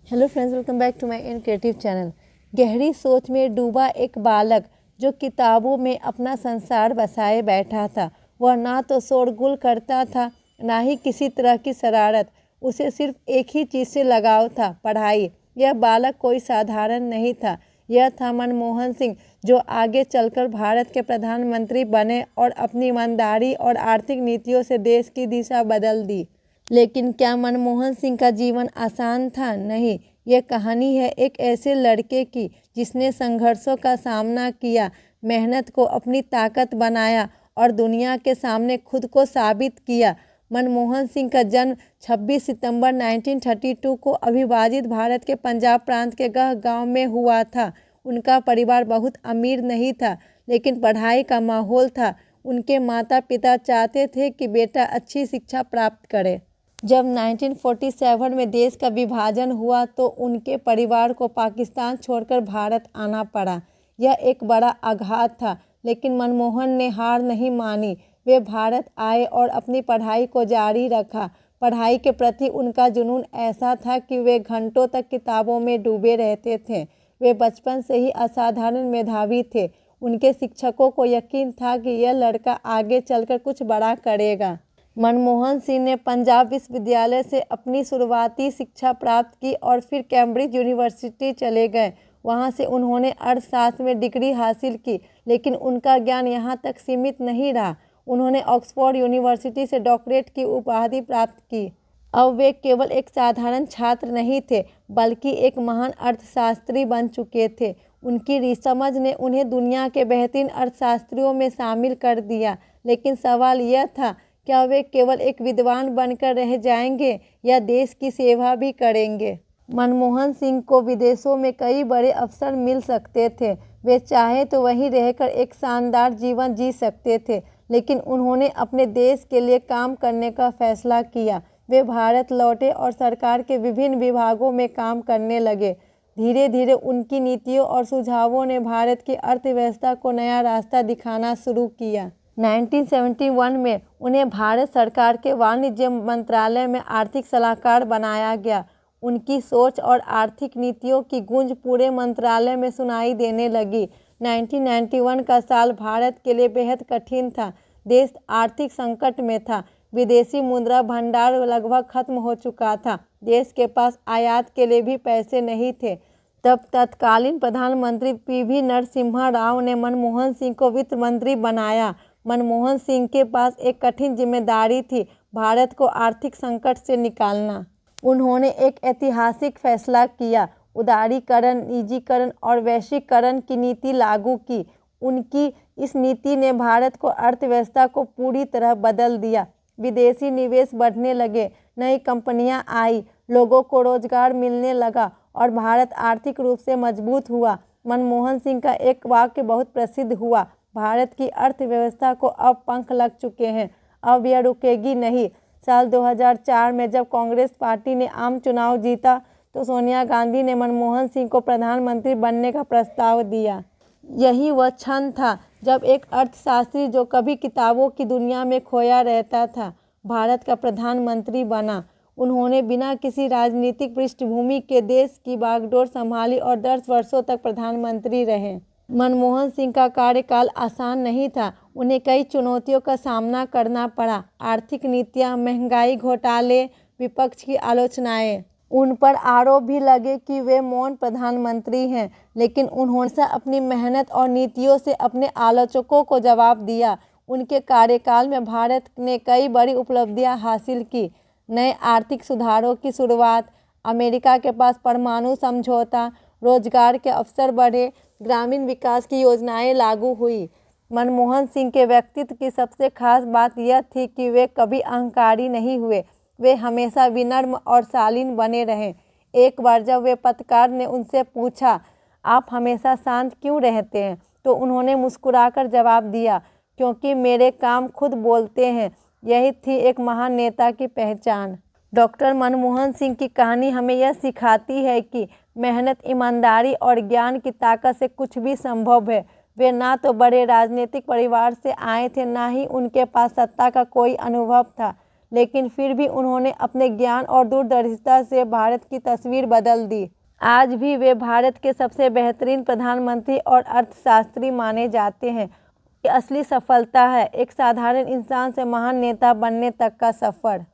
Hello friends, welcome back to my in creative channel. गहरी सोच में डूबा एक बालक जो किताबों में अपना संसार बसाए बैठा था। वह ना तो शोरगुल करता था, ना ही किसी तरह की शरारत। उसे सिर्फ एक ही चीज़ से लगाव था, पढ़ाई। यह बालक कोई साधारण नहीं था। यह था मनमोहन सिंह, जो आगे चलकर भारत के प्रधानमंत्री बने और अपनी ईमानदारी और आर्थिक नीतियों से देश की दिशा बदल दी। लेकिन क्या मनमोहन सिंह का जीवन आसान था? नहीं। यह कहानी है एक ऐसे लड़के की जिसने संघर्षों का सामना किया, मेहनत को अपनी ताकत बनाया और दुनिया के सामने खुद को साबित किया। मनमोहन सिंह का जन्म 26 सितंबर 1932 को अविभाजित भारत के पंजाब प्रांत के गह गांव में हुआ था। उनका परिवार बहुत अमीर नहीं था, लेकिन पढ़ाई का माहौल था। उनके माता पिता चाहते थे कि बेटा अच्छी शिक्षा प्राप्त करे। जब 1947 में देश का विभाजन हुआ तो उनके परिवार को पाकिस्तान छोड़कर भारत आना पड़ा। यह एक बड़ा आघात था, लेकिन मनमोहन ने हार नहीं मानी। वे भारत आए और अपनी पढ़ाई को जारी रखा। पढ़ाई के प्रति उनका जुनून ऐसा था कि वे घंटों तक किताबों में डूबे रहते थे। वे बचपन से ही असाधारण मेधावी थे। उनके शिक्षकों को यकीन था कि यह लड़का आगे चलकर कुछ बड़ा करेगा। मनमोहन सिंह ने पंजाब विश्वविद्यालय से अपनी शुरुआती शिक्षा प्राप्त की और फिर कैम्ब्रिज यूनिवर्सिटी चले गए। वहां से उन्होंने अर्थशास्त्र में डिग्री हासिल की, लेकिन उनका ज्ञान यहां तक सीमित नहीं रहा। उन्होंने ऑक्सफोर्ड यूनिवर्सिटी से डॉक्टरेट की उपाधि प्राप्त की। अब वे केवल एक साधारण छात्र नहीं थे, बल्कि एक महान अर्थशास्त्री बन चुके थे। उनकी समझ ने उन्हें दुनिया के बेहतरीन अर्थशास्त्रियों में शामिल कर दिया। लेकिन सवाल यह था, क्या वे केवल एक विद्वान बनकर रह जाएंगे या देश की सेवा भी करेंगे? मनमोहन सिंह को विदेशों में कई बड़े अवसर मिल सकते थे। वे चाहे तो वहीं रहकर एक शानदार जीवन जी सकते थे, लेकिन उन्होंने अपने देश के लिए काम करने का फैसला किया। वे भारत लौटे और सरकार के विभिन्न विभागों में काम करने लगे। धीरे धीरे उनकी नीतियों और सुझावों ने भारत की अर्थव्यवस्था को नया रास्ता दिखाना शुरू किया। 1971 में उन्हें भारत सरकार के वाणिज्य मंत्रालय में आर्थिक सलाहकार बनाया गया। उनकी सोच और आर्थिक नीतियों की गूंज पूरे मंत्रालय में सुनाई देने लगी। 1991 का साल भारत के लिए बेहद कठिन था। देश आर्थिक संकट में था। विदेशी मुद्रा भंडार लगभग खत्म हो चुका था। देश के पास आयात के लिए भी पैसे नहीं थे। तब तत्कालीन प्रधानमंत्री पीवी नरसिम्हा राव ने मनमोहन सिंह को वित्त मंत्री बनाया। मनमोहन सिंह के पास एक कठिन जिम्मेदारी थी, भारत को आर्थिक संकट से निकालना। उन्होंने एक ऐतिहासिक फैसला किया, उदारीकरण, निजीकरण और वैश्वीकरण की नीति लागू की। उनकी इस नीति ने भारत को अर्थव्यवस्था को पूरी तरह बदल दिया। विदेशी निवेश बढ़ने लगे, नई कंपनियां आई, लोगों को रोजगार मिलने लगा और भारत आर्थिक रूप से मजबूत हुआ। मनमोहन सिंह का एक वाक्य बहुत प्रसिद्ध हुआ, भारत की अर्थव्यवस्था को अब पंख लग चुके हैं, अब यह रुकेगी नहीं। साल 2004 में जब कांग्रेस पार्टी ने आम चुनाव जीता तो सोनिया गांधी ने मनमोहन सिंह को प्रधानमंत्री बनने का प्रस्ताव दिया। यही वह क्षण था जब एक अर्थशास्त्री जो कभी किताबों की दुनिया में खोया रहता था, भारत का प्रधानमंत्री बना। उन्होंने बिना किसी राजनीतिक पृष्ठभूमि के देश की बागडोर संभाली और 10 वर्षों तक प्रधानमंत्री रहे। मनमोहन सिंह का कार्यकाल आसान नहीं था। उन्हें कई चुनौतियों का सामना करना पड़ा। आर्थिक नीतियां, महंगाई, घोटाले, विपक्ष की आलोचनाएं। उन पर आरोप भी लगे कि वे मौन प्रधानमंत्री हैं, लेकिन उन्होंने अपनी मेहनत और नीतियों से अपने आलोचकों को जवाब दिया। उनके कार्यकाल में भारत ने कई बड़ी उपलब्धियां हासिल की। नए आर्थिक सुधारों की शुरुआत, अमेरिका के पास परमाणु समझौता, रोजगार के अवसर बढ़े, ग्रामीण विकास की योजनाएं लागू हुई। मनमोहन सिंह के व्यक्तित्व की सबसे खास बात यह थी कि वे कभी अहंकारी नहीं हुए। वे हमेशा विनम्र और शालीन बने रहे। एक बार जब वे पत्रकार ने उनसे पूछा, आप हमेशा शांत क्यों रहते हैं, तो उन्होंने मुस्कुराकर जवाब दिया, क्योंकि मेरे काम खुद बोलते हैं। यही थी एक महान नेता की पहचान। डॉक्टर मनमोहन सिंह की कहानी हमें यह सिखाती है कि मेहनत, ईमानदारी और ज्ञान की ताकत से कुछ भी संभव है। वे ना तो बड़े राजनीतिक परिवार से आए थे, ना ही उनके पास सत्ता का कोई अनुभव था, लेकिन फिर भी उन्होंने अपने ज्ञान और दूरदर्शिता से भारत की तस्वीर बदल दी। आज भी वे भारत के सबसे बेहतरीन प्रधानमंत्री और अर्थशास्त्री माने जाते हैं। ये असली सफलता है, एक साधारण इंसान से महान नेता बनने तक का सफ़र।